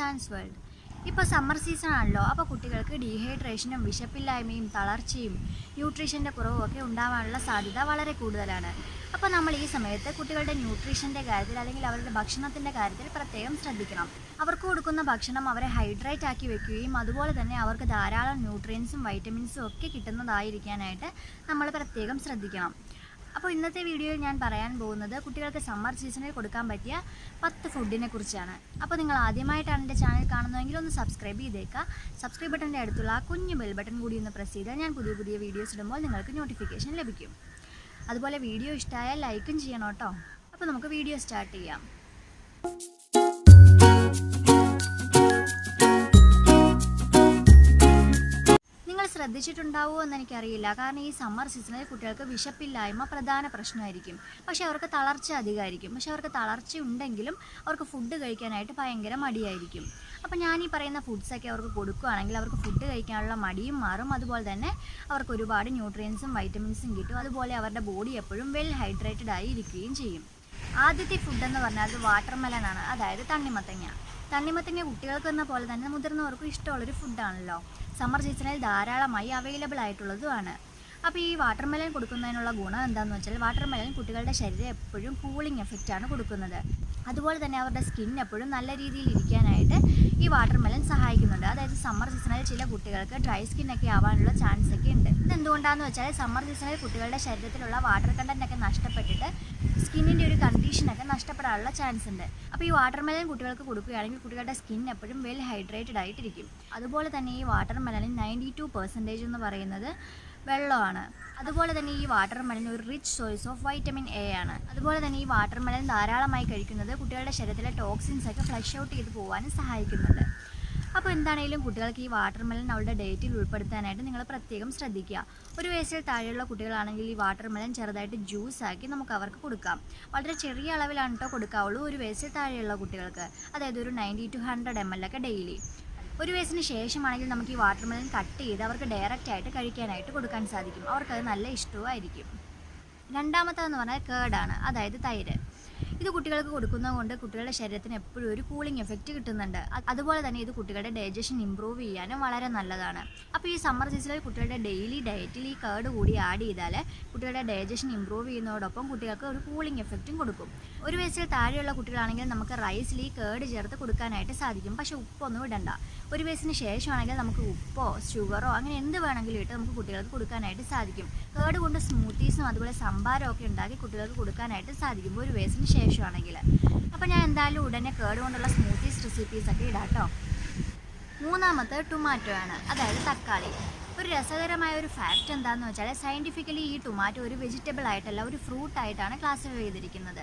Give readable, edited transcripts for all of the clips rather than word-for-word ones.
Dance world. ഇപ്പോൾ summer season ആണല്ലോ. അപ്പോൾ കുട്ടികൾക്ക് ഡീഹൈഡ്രേഷനും വിശപ്പില്ലായ്മയും തളർച്ചയും ന്യൂട്രീഷൻ്റെ കുറവും ഒക്കെ ഉണ്ടാവാനുള്ള സാധ്യത വളരെ കൂടുതലാണ്. അപ്പോൾ നമ്മൾ ഈ സമയത്ത് കുട്ടികളുടെ ന്യൂട്രീഷൻ്റെ കാര്യത്തിൽ അല്ലെങ്കിൽ അവരുടെ ഭക്ഷണത്തിൻ്റെ കാര്യത്തിൽ പ്രത്യേകം ശ്രദ്ധിക്കണം. അവർക്ക് കൊടുക്കുന്ന ഭക്ഷണം അവരെ ഹൈഡ്രേറ്റ് ആക്കി വെക്കുകയും അതുപോലെ തന്നെ അവർക്ക് ധാരാളം ന്യൂട്രിയൻസും വൈറ്റമിൻസും ഒക്കെ കിട്ടുന്നതായിരിക്കാനായിട്ട് നമ്മൾ പ്രത്യേകം ശ്രദ്ധിക്കണം. അപ്പോൾ ഇന്നത്തെ വീഡിയോയിൽ ഞാൻ പറയാൻ പോകുന്നത് കുട്ടികൾക്ക് സമ്മർ സീസണിൽ കൊടുക്കാൻ പറ്റിയ 10 ഫുഡിനെ കുറിച്ചാണ്. അപ്പോൾ നിങ്ങൾ ആദ്യമായിട്ടാണ് എൻ്റെ ചാനൽ കാണുന്നതെങ്കിൽ ഒന്ന് സബ്സ്ക്രൈബ് ചെയ്തേക്കുക. സബ്സ്ക്രൈബ് ബട്ടൻ്റെ അടുത്തുള്ള ആ കുഞ്ഞു ബെൽ ബട്ടൺ കൂടി ഒന്ന് പ്രസ് ചെയ്താൽ ഞാൻ പുതിയ പുതിയ വീഡിയോസ് ഇടുമ്പോൾ നിങ്ങൾക്ക് നോട്ടിഫിക്കേഷൻ ലഭിക്കും. അതുപോലെ വീഡിയോ ഇഷ്ടമായാൽ ലൈക്കും ചെയ്യണം കേട്ടോ. അപ്പോൾ നമുക്ക് വീഡിയോ സ്റ്റാർട്ട് ചെയ്യാം. ശ്രദ്ധിച്ചിട്ടുണ്ടാവുമോ എന്ന് എനിക്കറിയില്ല. കാരണം ഈ സമ്മർ സീസണിൽ കുട്ടികൾക്ക് വിശപ്പില്ലായ്മ പ്രധാന പ്രശ്നമായിരിക്കും. പക്ഷേ അവർക്ക് തളർച്ച അധികമായിരിക്കും. പക്ഷേ അവർക്ക് തളർച്ച ഉണ്ടെങ്കിലും അവർക്ക് ഫുഡ് കഴിക്കാനായിട്ട് ഭയങ്കര മടിയായിരിക്കും. അപ്പോൾ ഞാൻ ഈ പറയുന്ന ഫുഡ്സൊക്കെ അവർക്ക് കൊടുക്കുകയാണെങ്കിൽ അവർക്ക് ഫുഡ് കഴിക്കാനുള്ള മടിയും മാറും. അതുപോലെ തന്നെ അവർക്ക് ഒരുപാട് ന്യൂട്രിയൻസും വൈറ്റമിൻസും കിട്ടും. അതുപോലെ അവരുടെ ബോഡി എപ്പോഴും വെൽ ഹൈഡ്രേറ്റഡ് ആയി ഇരിക്കുകയും ചെയ്യും. ആദ്യത്തെ ഫുഡെന്ന് പറഞ്ഞാൽ അത് വാട്ടർമെലനാണ്, അതായത് തണ്ണിമത്തങ്ങ. തണ്ണിമത്തങ്ങ കുട്ടികൾക്ക് എന്ന പോലെ തന്നെ മുതിർന്നവർക്കും ഇഷ്ടമുള്ളൊരു ഫുഡാണല്ലോ. സമ്മർ സീസണിൽ ധാരാളമായി അവൈലബിൾ ആയിട്ടുള്ളതുമാണ്. അപ്പോൾ ഈ വാട്ടർമെലൻ കൊടുക്കുന്നതിനുള്ള ഗുണം എന്താണെന്ന് വെച്ചാൽ വാട്ടർമെലൻ കുട്ടികളുടെ ശരീരം എപ്പോഴും കൂളിംഗ് എഫക്റ്റാണ് കൊടുക്കുന്നത്. അതുപോലെ തന്നെ അവരുടെ സ്കിൻ എപ്പോഴും നല്ല രീതിയിൽ ഇരിക്കാനായിട്ട് ഈ വാട്ടർമെലൻ സഹായിക്കുന്നുണ്ട്. അതായത് സമ്മർ സീസണിൽ ചില കുട്ടികൾക്ക് ഡ്രൈ സ്കിന്നൊക്കെ ആവാനുള്ള ചാൻസ് ഒക്കെ ഉണ്ട്. ഇതെന്തുകൊണ്ടാണെന്ന് വെച്ചാൽ സമ്മർ സീസണിൽ കുട്ടികളുടെ ശരീരത്തിലുള്ള വാട്ടർ കണ്ടൻറ്റൊക്കെ നഷ്ടപ്പെട്ടിട്ട് സ്കിന്നിൻ്റെ ഒരു കണ്ടീഷനൊക്കെ നഷ്ടപ്പെടാനുള്ള ചാൻസ് ഉണ്ട്. അപ്പോൾ ഈ വാട്ടർമെലൻ കുട്ടികൾക്ക് കൊടുക്കുകയാണെങ്കിൽ കുട്ടികളുടെ സ്കിൻ എപ്പോഴും വെൽ ഹൈഡ്രേറ്റഡ് ആയിട്ടിരിക്കും. അതുപോലെ തന്നെ ഈ വാട്ടർമെലനിൽ 92% എന്ന് പറയുന്നത് വെള്ളമാണ്. അതുപോലെ തന്നെ ഈ വാട്ടർമെലൻ ഒരു rich source of vitamin A ആണ്. അതുപോലെ തന്നെ ഈ വാട്ടർമെലൻ ധാരാളമായി കഴിക്കുന്നത് കുട്ടികളുടെ ശരീരത്തിലെ ടോക്സിൻസ് ഒക്കെ ഫ്ലഷ് ഔട്ട് ചെയ്ത് പോകാനും സഹായിക്കുന്നുണ്ട്. അപ്പോൾ എന്താണെങ്കിലും കുട്ടികൾക്ക് ഈ വാട്ടർമെലൻ അവരുടെ ഡയറ്റിൽ ഉൾപ്പെടുത്താനായിട്ട് നിങ്ങൾ പ്രത്യേകം ശ്രദ്ധിക്കുക. 1 വയസ്സിൽ താഴെയുള്ള കുട്ടികളാണെങ്കിൽ ഈ വാട്ടർമെലൻ ചെറുതായിട്ട് ജ്യൂസാക്കി നമുക്ക് അവർക്ക് കൊടുക്കാം. വളരെ ചെറിയ അളവിലാണ് കേട്ടോ കൊടുക്കാവുള്ളൂ 1 വയസ്സിൽ താഴെയുള്ള കുട്ടികൾക്ക്. അതായത് ഒരു 90 to 100 ml ഒക്കെ ഡെയിലി. 1 വയസ്സിന് ശേഷമാണെങ്കിൽ നമുക്ക് ഈ വാട്ടർമെലൻ കട്ട് ചെയ്ത് അവർക്ക് ഡയറക്റ്റായിട്ട് കഴിക്കാനായിട്ട് കൊടുക്കാൻ സാധിക്കും. അവർക്കത് നല്ല ഇഷ്ടവുമായിരിക്കും. രണ്ടാമത്തേതെന്ന് പറഞ്ഞാൽ കേടാണ്, അതായത് തൈര്. ഇത് കുട്ടികൾക്ക് കൊടുക്കുന്നത് കൊണ്ട് കുട്ടികളുടെ ശരീരത്തിന് എപ്പോഴും ഒരു കൂളിംഗ് എഫക്റ്റ് കിട്ടുന്നുണ്ട്. അതുപോലെ തന്നെ ഇത് കുട്ടികളുടെ ഡൈജഷൻ ഇമ്പ്രൂവ് ചെയ്യാനും വളരെ നല്ലതാണ്. അപ്പോൾ ഈ സമ്മർ സീസണിൽ കുട്ടികളുടെ ഡെയിലി ഡയറ്റിൽ ഈ കേട് കൂടി ആഡ് ചെയ്താൽ കുട്ടികളുടെ ഡൈജഷൻ ഇമ്പ്രൂവ് ചെയ്യുന്നതോടൊപ്പം കുട്ടികൾക്ക് ഒരു കൂളിംഗ് എഫക്റ്റും കൊടുക്കും. 1 വയസ്സിൽ താഴെയുള്ള കുട്ടികളാണെങ്കിൽ നമുക്ക് റൈസിൽ ഈ കേട് ചേർത്ത് കൊടുക്കാനായിട്ട് സാധിക്കും. പക്ഷേ ഉപ്പൊന്നും ഇടണ്ട. 1 വയസ്സിന് ശേഷമാണെങ്കിൽ നമുക്ക് ഉപ്പോ ഷുഗറോ അങ്ങനെ എന്ത് വേണമെങ്കിലും ഇട്ട് നമുക്ക് കുട്ടികൾക്ക് കൊടുക്കാനായിട്ട് സാധിക്കും. കേട് കൊണ്ട് സ്മൂത്തീസും അതുപോലെ സംഭാരവും ഒക്കെ ഉണ്ടാക്കി കുട്ടികൾക്ക് കൊടുക്കാനായിട്ട് സാധിക്കും 1 വയസ്സിന് ശേഷമാണെങ്കിൽ. അപ്പോൾ ഞാൻ എന്തായാലും ഉടനെ കേട് കൊണ്ടുള്ള സ്മൂത്തീസ് റെസിപ്പീസൊക്കെ ഇടാം കേട്ടോ. മൂന്നാമത്തെ ടൊമാറ്റോ ആണ്, അതായത് തക്കാളി. ഒരു രസകരമായ ഒരു ഫാക്റ്റ് എന്താണെന്ന് വെച്ചാൽ സയൻറ്റിഫിക്കലി ഈ ടൊമാറ്റോ ഒരു വെജിറ്റബിൾ ആയിട്ടല്ല ഒരു ഫ്രൂട്ടായിട്ടാണ് ക്ലാസിഫൈ ചെയ്തിരിക്കുന്നത്.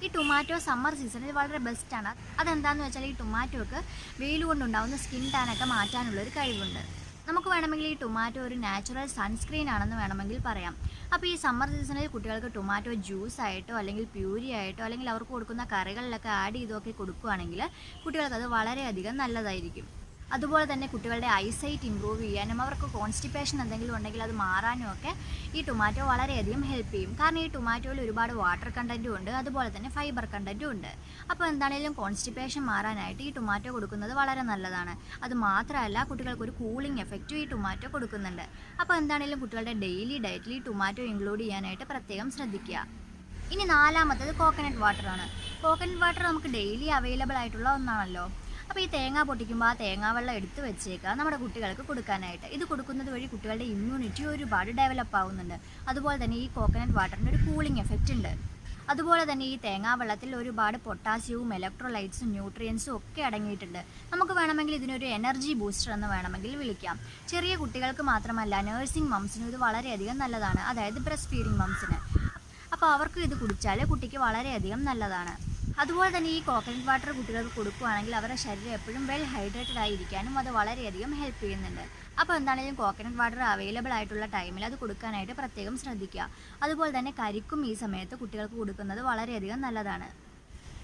ഈ ടൊമാറ്റോ സമ്മർ സീസണിൽ വളരെ ബെസ്റ്റാണ്. അതെന്താണെന്ന് വെച്ചാൽ ഈ ടൊമാറ്റോക്ക് വെയിൽ കൊണ്ടുണ്ടാകുന്ന സ്കിൻ ടാനൊക്കെ മാറ്റാനുള്ളൊരു കഴിവുണ്ട്. നമുക്ക് വേണമെങ്കിൽ ഈ ടൊമാറ്റോ ഒരു നാച്ചുറൽ സൺസ്ക്രീൻ ആണെന്ന് വേണമെങ്കിൽ പറയാം. അപ്പോൾ ഈ സമ്മർ സീസണിൽ കുട്ടികൾക്ക് ടൊമാറ്റോ ജ്യൂസ് ആയിട്ടോ അല്ലെങ്കിൽ പ്യൂരി ആയിട്ടോ അല്ലെങ്കിൽ അവർക്ക് കൊടുക്കുന്ന കറികളിലൊക്കെ ആഡ് ചെയ്തൊക്കെ കൊടുക്കുകയാണെങ്കിൽ കുട്ടികൾക്കത് വളരെയധികം നല്ലതായിരിക്കും. അതുപോലെ തന്നെ കുട്ടികളുടെ ഐസൈറ്റ് ഇമ്പ്രൂവ് ചെയ്യാനും അവർക്ക് കോൺസ്റ്റിപ്പേഷൻ എന്തെങ്കിലും ഉണ്ടെങ്കിൽ അത് മാറാനും ഒക്കെ ഈ ടൊമാറ്റോ വളരെയധികം ഹെൽപ്പ് ചെയ്യും. കാരണം ഈ ടൊമാറ്റോയിൽ ഒരുപാട് വാട്ടർ കണ്ടൻറ്റും ഉണ്ട്, അതുപോലെ തന്നെ ഫൈബർ കണ്ടൻറ്റും ഉണ്ട്. അപ്പോൾ എന്താണെങ്കിലും കോൺസ്റ്റിപ്പേഷൻ മാറാനായിട്ട് ഈ ടൊമാറ്റോ കൊടുക്കുന്നത് വളരെ നല്ലതാണ്. അത് മാത്രമല്ല കുട്ടികൾക്കൊരു കൂളിംഗ് എഫക്റ്റും ഈ ടൊമാറ്റോ കൊടുക്കുന്നുണ്ട്. അപ്പോൾ എന്താണെങ്കിലും കുട്ടികളുടെ ഡെയിലി ഡയറ്റിൽ ഈ ടൊമാറ്റോ ഇൻക്ലൂഡ് ചെയ്യാനായിട്ട് പ്രത്യേകം ശ്രദ്ധിക്കുക. ഇനി നാലാമത്തേത് കോക്കനട്ട് വാട്ടറാണ്. കോക്കനട്ട് വാട്ടർ നമുക്ക് ഡെയിലി അവൈലബിൾ ആയിട്ടുള്ള ഒന്നാണല്ലോ. അപ്പോൾ ഈ തേങ്ങ പൊട്ടിക്കുമ്പോൾ ആ തേങ്ങാവെള്ളം എടുത്ത് വെച്ചേക്കുക നമ്മുടെ കുട്ടികൾക്ക് കൊടുക്കാനായിട്ട്. ഇത് കൊടുക്കുന്നത് വഴി കുട്ടികളുടെ ഇമ്മ്യൂണിറ്റി ഒരുപാട് ഡെവലപ്പ് ആവുന്നുണ്ട്. അതുപോലെ തന്നെ ഈ കോക്കനട്ട് വാട്ടറിന് ഒരു കൂളിംഗ് എഫക്റ്റ് ഉണ്ട്. അതുപോലെ തന്നെ ഈ തേങ്ങാവെള്ളത്തിൽ ഒരുപാട് പൊട്ടാസ്യവും ഇലക്ട്രോലൈറ്റ്സും ന്യൂട്രിയൻസും ഒക്കെ അടങ്ങിയിട്ടുണ്ട്. നമുക്ക് വേണമെങ്കിൽ ഇതിനൊരു എനർജി ബൂസ്റ്റർ എന്ന് വേണമെങ്കിൽ വിളിക്കാം. ചെറിയ കുട്ടികൾക്ക് മാത്രമല്ല നഴ്സിംഗ് മംസിനും ഇത് വളരെയധികം നല്ലതാണ്, അതായത് ബ്രസ്റ്റ് ഫീഡിങ് മംസിന്. അപ്പോൾ അവർക്ക് ഇത് കുടിച്ചാൽ കുട്ടിക്ക് വളരെയധികം നല്ലതാണ്. അതുപോലെ തന്നെ ഈ കോക്കനട്ട് വാട്ടർ കുട്ടികൾക്ക് കൊടുക്കുകയാണെങ്കിൽ അവരുടെ ശരീരം എപ്പോഴും വെൽ ഹൈഡ്രേറ്റഡ് ആയിരിക്കാനും അത് വളരെയധികം ഹെൽപ്പ് ചെയ്യുന്നുണ്ട്. അപ്പോൾ എന്താണെങ്കിലും കോക്കനട്ട് വാട്ടർ അവൈലബിൾ ആയിട്ടുള്ള ടൈമിൽ അത് കൊടുക്കാനായിട്ട് പ്രത്യേകം ശ്രദ്ധിക്കുക. അതുപോലെ തന്നെ കരിക്കും ഈ സമയത്ത് കുട്ടികൾക്ക് കൊടുക്കുന്നത് വളരെയധികം നല്ലതാണ്.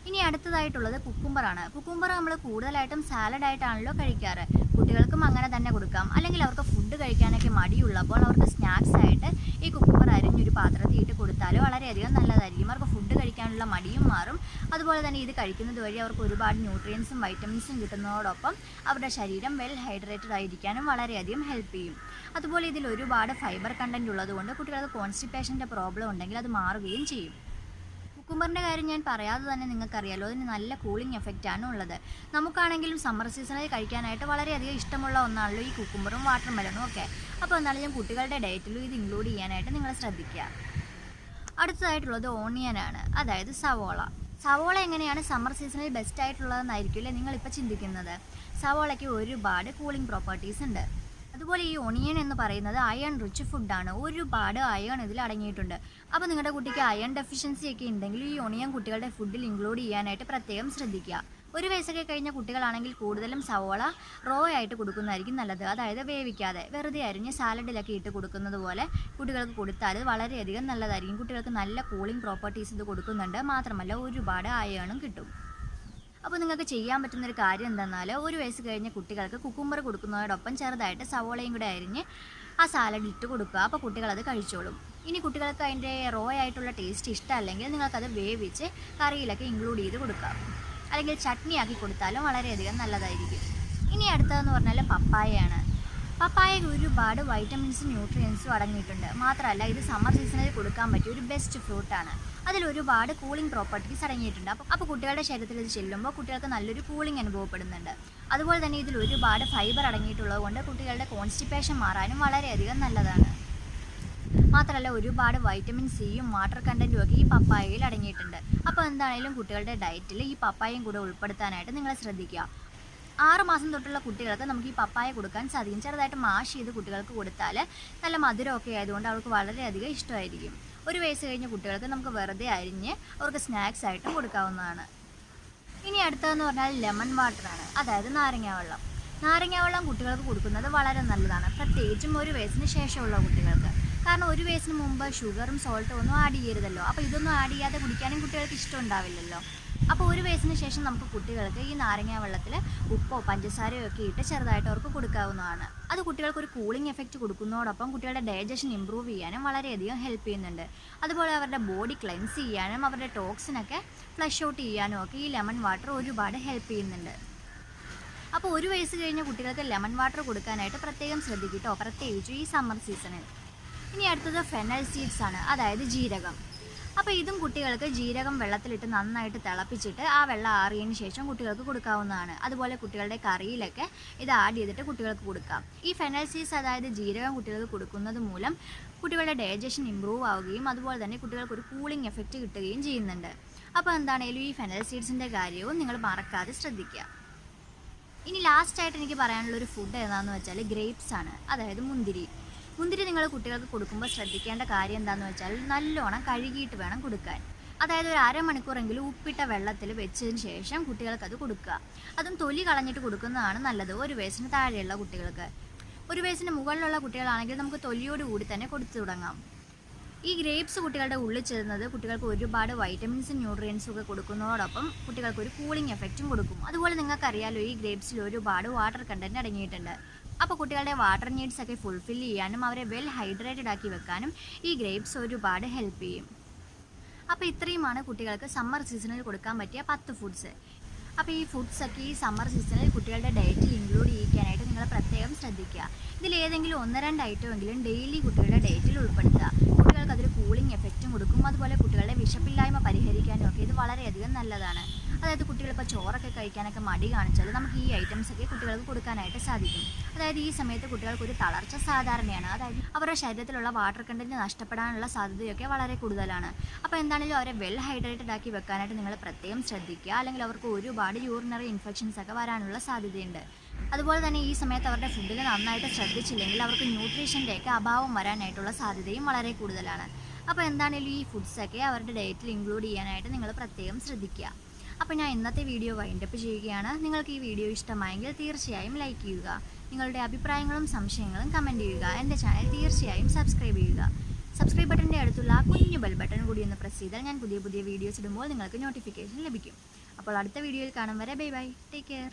ഇനി അടുത്തതായിട്ടുള്ളത് കുക്കുംബറാണ്. കുക്കുംബർ നമ്മൾ കൂടുതലായിട്ടും സാലഡായിട്ടാണല്ലോ കഴിക്കാറ്. കുട്ടികൾക്കും അങ്ങനെ തന്നെ കൊടുക്കാം. അല്ലെങ്കിൽ അവർക്ക് ഫുഡ് കഴിക്കാനൊക്കെ മടിയുള്ളപ്പോൾ അവർക്ക് സ്നാക്സ് ആയിട്ട് ഈ കുക്കുംബർ അരിഞ്ഞൊരു പാത്രത്തിൽ ഇട്ട് കൊടുത്താൽ വളരെയധികം നല്ലതായിരിക്കും. അവർക്ക് ഫുഡ് കഴിക്കാനുള്ള മടിയും മാറും. അതുപോലെ അതുപോലെ തന്നെ ഇത് കഴിക്കുന്നത് വഴി അവർക്ക് ഒരുപാട് ന്യൂട്രിയൻസും വൈറ്റമിൻസും കിട്ടുന്നതോടൊപ്പം അവരുടെ ശരീരം വെൽ ഹൈഡ്രേറ്റഡ് ആയിരിക്കാനും വളരെയധികം ഹെൽപ്പ് ചെയ്യും. അതുപോലെ ഇതിൽ ഒരുപാട് ഫൈബർ കണ്ടൻറ്റ് ഉള്ളതുകൊണ്ട് കുട്ടികൾക്ക് കോൺസ്റ്റിപ്പേഷൻ്റെ പ്രോബ്ലം ഉണ്ടെങ്കിൽ അത് മാറുകയും ചെയ്യും. കുക്കുംബറിൻ്റെ കാര്യം ഞാൻ പറയാതെ തന്നെ നിങ്ങൾക്കറിയാലോ, അതിന് നല്ല കൂളിംഗ് എഫക്റ്റാണ് ഉള്ളത്. നമുക്കാണെങ്കിലും സമ്മർ സീസണിൽ കഴിക്കാനായിട്ട് വളരെയധികം ഇഷ്ടമുള്ള ഒന്നാണല്ലോ ഈ കുക്കുംബറും വാട്ടർ മെലണും ഒക്കെ. അപ്പോൾ എന്നാലും കുട്ടികളുടെ ഡയറ്റിലും ഇത് ഇൻക്ലൂഡ് ചെയ്യാനായിട്ട് നിങ്ങൾ ശ്രദ്ധിക്കുക. അടുത്തതായിട്ടുള്ളത് ഓണിയനാണ്, അതായത് സവോള. സവോള എങ്ങനെയാണ് സമ്മർ സീസണിൽ ബെസ്റ്റ് ആയിട്ടുള്ളതെന്നായിരിക്കില്ലേ നിങ്ങളിപ്പോൾ ചിന്തിക്കുന്നത്. സവോളയ്ക്ക് ഒരുപാട് കൂളിംഗ് പ്രോപ്പർട്ടീസ് ഉണ്ട്. അതുപോലെ ഈ ഒണിയൻ എന്ന് പറയുന്നത് അയൺ റിച്ച് ഫുഡാണ്. ഒരുപാട് അയൺ ഇതിൽ അടങ്ങിയിട്ടുണ്ട്. അപ്പോൾ നിങ്ങളുടെ കുട്ടിക്ക് അയൺ ഡെഫിഷ്യൻസി ഒക്കെ ഉണ്ടെങ്കിൽ ഈ ഒണിയൻ കുട്ടികളുടെ ഫുഡിൽ ഇൻക്ലൂഡ് ചെയ്യാനായിട്ട് പ്രത്യേകം ശ്രദ്ധിക്കുക. 1 വയസ്സൊക്കെ കഴിഞ്ഞ കുട്ടികളാണെങ്കിൽ കൂടുതലും സവോള റോ ആയിട്ട് കൊടുക്കുന്നതായിരിക്കും നല്ലത്. അതായത് വേവിക്കാതെ വെറുതെ അരിഞ്ഞ് സാലഡിലൊക്കെ ഇട്ട് കൊടുക്കുന്നത് പോലെ കുട്ടികൾക്ക് കൊടുത്താൽ വളരെയധികം നല്ലതായിരിക്കും. കുട്ടികൾക്ക് നല്ല കൂളിംഗ് പ്രോപ്പർട്ടീസ് ഇത് കൊടുക്കുന്നുണ്ട്. മാത്രമല്ല ഒരുപാട് അയണും കിട്ടും. അപ്പോൾ നിങ്ങൾക്ക് ചെയ്യാൻ പറ്റുന്നൊരു കാര്യം എന്തെന്നാൽ 1 വയസ്സ് കഴിഞ്ഞ കുട്ടികൾക്ക് കുക്കുംബർ കൊടുക്കുന്നതോടൊപ്പം ചെറുതായിട്ട് സവോളയും കൂടെ അരിഞ്ഞ് ആ സാലഡ് ഇട്ട് കൊടുക്കുക. അപ്പോൾ കുട്ടികളത് കഴിച്ചോളും. ഇനി കുട്ടികൾക്ക് അതിൻ്റെ റോ ആയിട്ടുള്ള ടേസ്റ്റ് ഇഷ്ടമല്ലെങ്കിൽ നിങ്ങൾക്കത് വേവിച്ച് കറിയിലൊക്കെ ഇൻക്ലൂഡ് ചെയ്ത് കൊടുക്കാം. അല്ലെങ്കിൽ ചട്നി ആക്കി കൊടുത്താലും വളരെയധികം നല്ലതായിരിക്കും. ഇനി അടുത്തതെന്ന് പറഞ്ഞാൽ പപ്പായയാണ്. പപ്പായയിൽ ഒരുപാട് വൈറ്റമിൻസും ന്യൂട്രിയൻസും അടങ്ങിയിട്ടുണ്ട്. മാത്രമല്ല ഇത് സമ്മർ സീസണിൽ കൊടുക്കാൻ പറ്റിയ ഒരു ബെസ്റ്റ് ഫ്രൂട്ടാണ്. അതിൽ ഒരുപാട് കൂളിംഗ് പ്രോപ്പർട്ടീസ് അടങ്ങിയിട്ടുണ്ട്. അപ്പോൾ കുട്ടികളുടെ ശരീരത്തിൽ ഇത് ചെല്ലുമ്പോൾ കുട്ടികൾക്ക് നല്ലൊരു കൂളിംഗ് അനുഭവപ്പെടുന്നുണ്ട്. അതുപോലെ തന്നെ ഇതിൽ ഒരുപാട് ഫൈബർ അടങ്ങിയിട്ടുള്ളത് കൊണ്ട് കുട്ടികളുടെ കോൺസ്റ്റിപ്പേഷൻ മാറാനും വളരെയധികം നല്ലതാണ്. മാത്രമല്ല ഒരുപാട് വൈറ്റമിൻ സിയും വാട്ടർ കണ്ടൻറ്റും ഒക്കെ ഈ പപ്പായയിൽ അടങ്ങിയിട്ടുണ്ട്. അപ്പോൾ എന്താണെങ്കിലും കുട്ടികളുടെ ഡയറ്റിൽ ഈ പപ്പായയും കൂടെ ഉൾപ്പെടുത്താനായിട്ട് നിങ്ങൾ ശ്രദ്ധിക്കുക. 6 മാസം തൊട്ടുള്ള കുട്ടികൾക്ക് നമുക്ക് ഈ പപ്പായ കൊടുക്കാൻ സാധിക്കും. ചെറുതായിട്ട് മാഷ് ചെയ്ത് കുട്ടികൾക്ക് കൊടുത്താൽ നല്ല മധുരമൊക്കെ ആയതുകൊണ്ട് അവർക്ക് വളരെയധികം ഇഷ്ടമായിരിക്കും. 1 വയസ്സ് കഴിഞ്ഞ കുട്ടികൾക്ക് നമുക്ക് വെറുതെ അരിഞ്ഞ് അവർക്ക് സ്നാക്സ് ആയിട്ടും കൊടുക്കാവുന്നതാണ്. ഇനി അടുത്തതെന്ന് പറഞ്ഞാൽ ലെമൺ വാട്ടറാണ്, അതായത് നാരങ്ങാവെള്ളം. നാരങ്ങാവെള്ളം കുട്ടികൾക്ക് കൊടുക്കുന്നത് വളരെ നല്ലതാണ്, പ്രത്യേകിച്ചും 1 വയസ്സിന് ശേഷമുള്ള കുട്ടികൾക്ക്. കാരണം 1 വയസ്സിന് മുമ്പ് ഷുഗറും സോൾട്ടും ഒന്നും ആഡ് ചെയ്യരുതല്ലോ. അപ്പോൾ ഇതൊന്നും ആഡ് ചെയ്യാതെ കുടിക്കാനും കുട്ടികൾക്ക് ഇഷ്ടം ഉണ്ടാവില്ലല്ലോ. അപ്പോൾ 1 വയസ്സിന് ശേഷം നമുക്ക് കുട്ടികൾക്ക് ഈ നാരങ്ങ വെള്ളത്തിൽ ഉപ്പോ പഞ്ചസാരയോ ഒക്കെ ഇട്ട് ചെറുതായിട്ട് അവർക്ക് കൊടുക്കാവുന്നതാണ്. അത് കുട്ടികൾക്ക് ഒരു കൂളിംഗ് എഫക്റ്റ് കൊടുക്കുന്നതോടൊപ്പം കുട്ടികളുടെ ഡൈജഷൻ ഇമ്പ്രൂവ് ചെയ്യാനും വളരെയധികം ഹെൽപ്പ് ചെയ്യുന്നുണ്ട്. അതുപോലെ അവരുടെ ബോഡി ക്ലെൻസ് ചെയ്യാനും അവരുടെ ടോക്സിനൊക്കെ ഫ്ലഷ് ഔട്ട് ചെയ്യാനും ഒക്കെ ഈ ലെമൺ വാട്ടർ ഒരുപാട് ഹെൽപ്പ് ചെയ്യുന്നുണ്ട്. അപ്പോൾ 1 വയസ്സ് കഴിഞ്ഞ കുട്ടികൾക്ക് ലെമൺ വാട്ടർ കൊടുക്കാനായിട്ട് പ്രത്യേകം ശ്രദ്ധിക്കട്ടോ, പ്രത്യേകിച്ച് ഈ സമ്മർ സീസണിൽ. ഇനി അടുത്തത് ഫെനൽ സീഡ്സ് ആണ്, അതായത് ജീരകം. അപ്പോൾ ഇതും കുട്ടികൾക്ക് ജീരകം വെള്ളത്തിലിട്ട് നന്നായിട്ട് തിളപ്പിച്ചിട്ട് ആ വെള്ളം ആറിയതിന് ശേഷം കുട്ടികൾക്ക് കൊടുക്കാവുന്നതാണ്. അതുപോലെ കുട്ടികളുടെ കറിയിലൊക്കെ ഇത് ആഡ് ചെയ്തിട്ട് കുട്ടികൾക്ക് കൊടുക്കാം. ഈ ഫെനൽ സീഡ്സ് അതായത് ജീരകം കുട്ടികൾക്ക് കൊടുക്കുന്നത് മൂലം കുട്ടികളുടെ ഡൈജഷൻ ഇമ്പ്രൂവ് ആവുകയും അതുപോലെ തന്നെ കുട്ടികൾക്ക് ഒരു കൂളിംഗ് എഫക്റ്റ് കിട്ടുകയും ചെയ്യുന്നുണ്ട്. അപ്പോൾ എന്താണെങ്കിലും ഈ ഫെനൽ സീഡ്സിൻ്റെ കാര്യവും നിങ്ങൾ മറക്കാതെ ശ്രദ്ധിക്കുക. ഇനി ലാസ്റ്റായിട്ട് എനിക്ക് പറയാനുള്ളൊരു ഫുഡ് ഏതാണെന്ന് വെച്ചാൽ ഗ്രേപ്സ് ആണ്, അതായത് മുന്തിരി. മുന്തിരി നിങ്ങൾ കുട്ടികൾക്ക് കൊടുക്കുമ്പോൾ ശ്രദ്ധിക്കേണ്ട കാര്യം എന്താണെന്ന് വെച്ചാൽ നല്ലോണം കഴുകിയിട്ട് വേണം കൊടുക്കാൻ. അതായത് ഒരു 1/2 മണിക്കൂറെങ്കിലും ഉപ്പിട്ട വെള്ളത്തിൽ വെച്ചതിന് ശേഷം കുട്ടികൾക്കത് കൊടുക്കുക. അതും തൊലി കളഞ്ഞിട്ട് കൊടുക്കുന്നതാണ് നല്ലത് 1 വയസ്സിന് താഴെയുള്ള കുട്ടികൾക്ക്. 1 വയസ്സിന് മുകളിലുള്ള കുട്ടികളാണെങ്കിൽ നമുക്ക് തൊലിയോട് കൂടി തന്നെ കൊടുത്തു തുടങ്ങാം. ഈ ഗ്രേപ്സ് കുട്ടികളുടെ ഉള്ളിൽ ചെല്ലുന്നത് കുട്ടികൾക്ക് ഒരുപാട് വൈറ്റമിൻസും ന്യൂട്രിയൻസും ഒക്കെ കൊടുക്കുന്നതോടൊപ്പം കുട്ടികൾക്ക് ഒരു കൂളിംഗ് എഫക്റ്റും കൊടുക്കും. അതുപോലെ നിങ്ങൾക്കറിയാലോ ഈ ഗ്രേപ്സിൽ ഒരുപാട് വാട്ടർ കണ്ടൻറ്റ് അടങ്ങിയിട്ടുണ്ട്. അപ്പോൾ കുട്ടികളുടെ വാട്ടർ നീഡ്സ് ഒക്കെ ഫുൾഫിൽ ചെയ്യാനും അവരെ വെൽ ഹൈഡ്രേറ്റഡ് ആക്കി വെക്കാനും ഈ ഗ്രേപ്സ് ഒരുപാട് ഹെൽപ്പ് ചെയ്യും. അപ്പോൾ ഇത്രയുമാണ് കുട്ടികൾക്ക് സമ്മർ സീസണിൽ കൊടുക്കാൻ പറ്റിയ 10 ഫുഡ്സ്. അപ്പോൾ ഈ ഫുഡ്സൊക്കെ ഈ സമ്മർ സീസണിൽ കുട്ടികളുടെ ഡയറ്റിൽ ഇൻക്ലൂഡ് ചെയ്യിക്കാനായിട്ട് നിങ്ങൾ പ്രത്യേകം ശ്രദ്ധിക്കുക. ഇതിലേതെങ്കിലും 1-2 ഐറ്റമെങ്കിലും ഡെയിലി കുട്ടികളുടെ ഡയറ്റിൽ ഉൾപ്പെടുത്തുക. കുട്ടികൾക്ക് അതൊരു കൂളിംഗ് എഫക്റ്റും കൊടുക്കും. അതുപോലെ കുട്ടികളുടെ വിശപ്പില്ലായ്മ പരിഹരിക്കാനും ഒക്കെ ഇത് വളരെയധികം നല്ലതാണ്. അതായത് കുട്ടികളിപ്പോൾ ചോറൊക്കെ കഴിക്കാനൊക്കെ മടി കാണിച്ചാൽ നമുക്ക് ഈ ഐറ്റംസൊക്കെ കുട്ടികൾക്ക് കൊടുക്കാനായിട്ട് സാധിക്കും. അതായത് ഈ സമയത്ത് കുട്ടികൾക്കൊരു തളർച്ച സാധാരണയാണ്. അതായത് അവരുടെ ശരീരത്തിലുള്ള വാട്ടർ കണ്ടൻറ്റ് നഷ്ടപ്പെടാനുള്ള സാധ്യതയൊക്കെ വളരെ കൂടുതലാണ്. അപ്പോൾ എന്താണെങ്കിലും അവരെ വെൽ ഹൈഡ്രേറ്റഡ് ആക്കി വെക്കാനായിട്ട് നിങ്ങൾ പ്രത്യേകം ശ്രദ്ധിക്കുക. അല്ലെങ്കിൽ അവർക്ക് ഒരുപാട് യൂറിനറി ഇൻഫെക്ഷൻസ് ഒക്കെ വരാനുള്ള സാധ്യതയുണ്ട്. അതുപോലെ തന്നെ ഈ സമയത്ത് അവരുടെ ഫുഡിൽ നന്നായിട്ട് ശ്രദ്ധിച്ചില്ലെങ്കിൽ അവർക്ക് ന്യൂട്രീഷൻ്റെയൊക്കെ അഭാവം വരാനായിട്ടുള്ള സാധ്യതയും വളരെ കൂടുതലാണ്. അപ്പോൾ എന്താണെങ്കിലും ഈ ഫുഡ്സൊക്കെ അവരുടെ ഡയറ്റിൽ ഇൻക്ലൂഡ് ചെയ്യാനായിട്ട് നിങ്ങൾ പ്രത്യേകം ശ്രദ്ധിക്കുക. അപ്പോൾ ഞാൻ ഇന്നത്തെ വീഡിയോ വൈൻഡപ്പ് ചെയ്യുകയാണ്. നിങ്ങൾക്ക് ഈ വീഡിയോ ഇഷ്ടമായെങ്കിൽ തീർച്ചയായും ലൈക്ക് ചെയ്യുക. നിങ്ങളുടെ അഭിപ്രായങ്ങളും സംശയങ്ങളും കമൻറ്റ് ചെയ്യുക. എൻ്റെ ചാനൽ തീർച്ചയായും സബ്സ്ക്രൈബ് ചെയ്യുക. സബ്സ്ക്രൈബ് ബട്ടൻ്റെ അടുത്തുള്ള ആ കുഞ്ഞു ബെൽ ബട്ടൺ കൂടി ഒന്ന് പ്രസ് ചെയ്താൽ ഞാൻ പുതിയ വീഡിയോസ് ഇടുമ്പോൾ നിങ്ങൾക്ക് നോട്ടിഫിക്കേഷൻ ലഭിക്കും. അപ്പോൾ അടുത്ത വീഡിയോയിൽ കാണും വരെ ബൈ ബൈ, ടേക്ക് കെയർ.